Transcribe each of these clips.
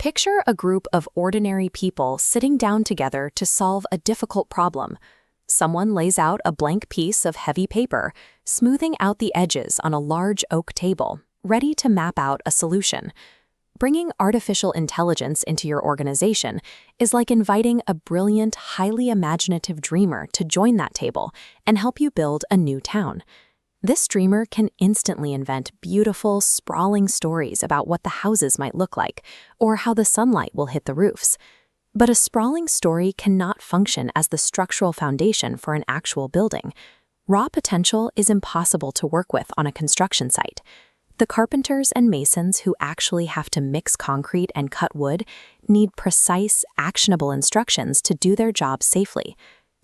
Picture a group of ordinary people sitting down together to solve a difficult problem. Someone lays out a blank piece of heavy paper, smoothing out the edges on a large oak table, ready to map out a solution. Bringing artificial intelligence into your organization is like inviting a brilliant, highly imaginative dreamer to join that table and help you build a new town. This dreamer can instantly invent beautiful, sprawling stories about what the houses might look like or how the sunlight will hit the roofs. But a sprawling story cannot function as the structural foundation for an actual building. Raw potential is impossible to work with on a construction site. The carpenters and masons who actually have to mix concrete and cut wood need precise, actionable instructions to do their job safely.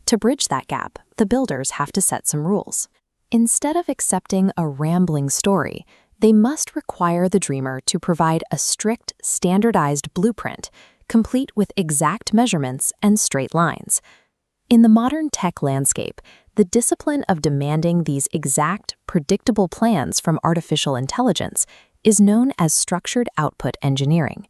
To bridge that gap, the builders have to set some rules. Instead of accepting a rambling story, they must require the dreamer to provide a strict, standardized blueprint, complete with exact measurements and straight lines. In the modern tech landscape, the discipline of demanding these exact, predictable plans from artificial intelligence is known as structured output engineering.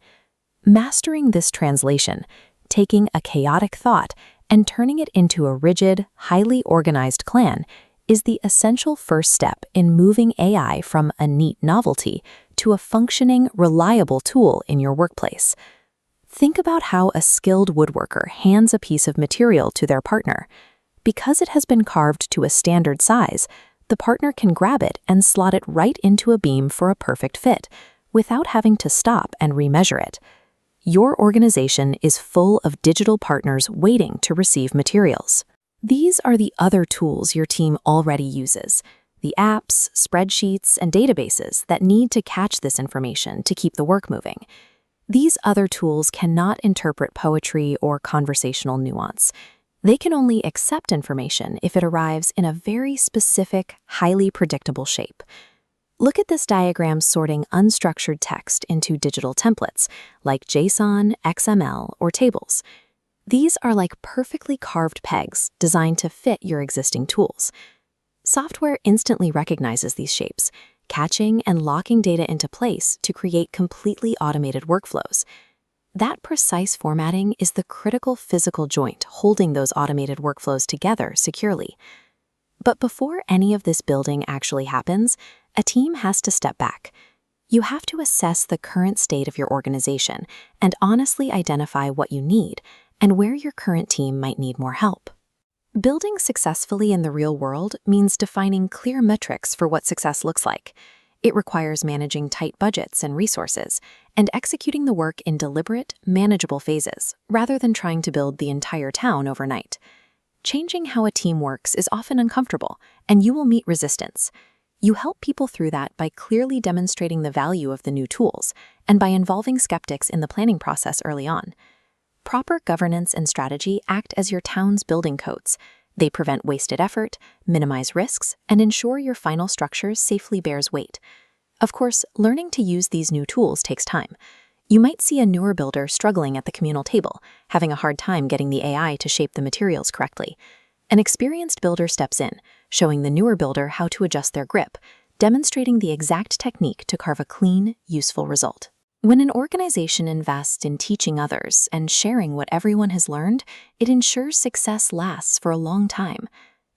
Mastering this translation, taking a chaotic thought and turning it into a rigid, highly organized plan, is the essential first step in moving AI from a neat novelty to a functioning, reliable tool in your workplace. Think about how a skilled woodworker hands a piece of material to their partner. Because it has been carved to a standard size, the partner can grab it and slot it right into a beam for a perfect fit, without having to stop and remeasure it. Your organization is full of digital partners waiting to receive materials. These are the other tools your team already uses, the apps, spreadsheets, and databases that need to catch this information to keep the work moving. These other tools cannot interpret poetry or conversational nuance. They can only accept information if it arrives in a very specific, highly predictable shape. Look at this diagram sorting unstructured text into digital templates, like JSON, XML, or tables. These are like perfectly carved pegs designed to fit your existing tools. Software instantly recognizes these shapes, catching and locking data into place to create completely automated workflows. That precise formatting is the critical physical joint holding those automated workflows together securely. But before any of this building actually happens, a team has to step back. You have to assess the current state of your organization and honestly identify what you need and where your current team might need more help. Building successfully in the real world means defining clear metrics for what success looks like. It requires managing tight budgets and resources, and executing the work in deliberate, manageable phases, rather than trying to build the entire town overnight. Changing how a team works is often uncomfortable, and you will meet resistance. You help people through that by clearly demonstrating the value of the new tools, and by involving skeptics in the planning process early on. Proper governance and strategy act as your town's building codes. They prevent wasted effort, minimize risks, and ensure your final structure safely bears weight. Of course, learning to use these new tools takes time. You might see a newer builder struggling at the communal table, having a hard time getting the AI to shape the materials correctly. An experienced builder steps in, showing the newer builder how to adjust their grip, demonstrating the exact technique to carve a clean, useful result. When an organization invests in teaching others and sharing what everyone has learned, it ensures success lasts for a long time.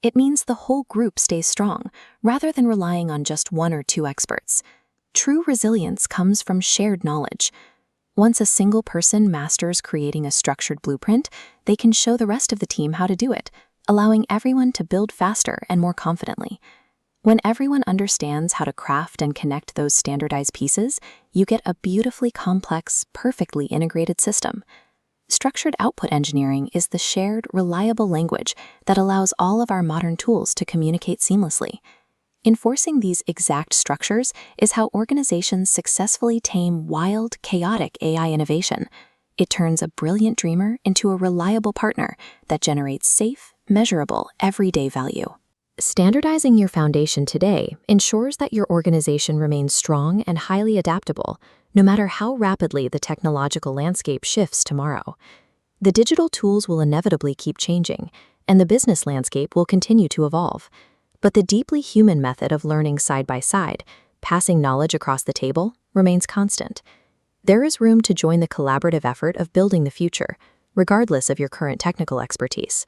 It means the whole group stays strong, rather than relying on just one or two experts. True resilience comes from shared knowledge. Once a single person masters creating a structured blueprint, they can show the rest of the team how to do it, allowing everyone to build faster and more confidently. When everyone understands how to craft and connect those standardized pieces, you get a beautifully complex, perfectly integrated system. Structured output engineering is the shared, reliable language that allows all of our modern tools to communicate seamlessly. Enforcing these exact structures is how organizations successfully tame wild, chaotic AI innovation. It turns a brilliant dreamer into a reliable partner that generates safe, measurable, everyday value. Standardizing your foundation today ensures that your organization remains strong and highly adaptable, no matter how rapidly the technological landscape shifts tomorrow. The digital tools will inevitably keep changing, and the business landscape will continue to evolve. But the deeply human method of learning side by side, passing knowledge across the table, remains constant. There is room to join the collaborative effort of building the future, regardless of your current technical expertise.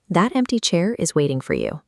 That empty chair is waiting for you.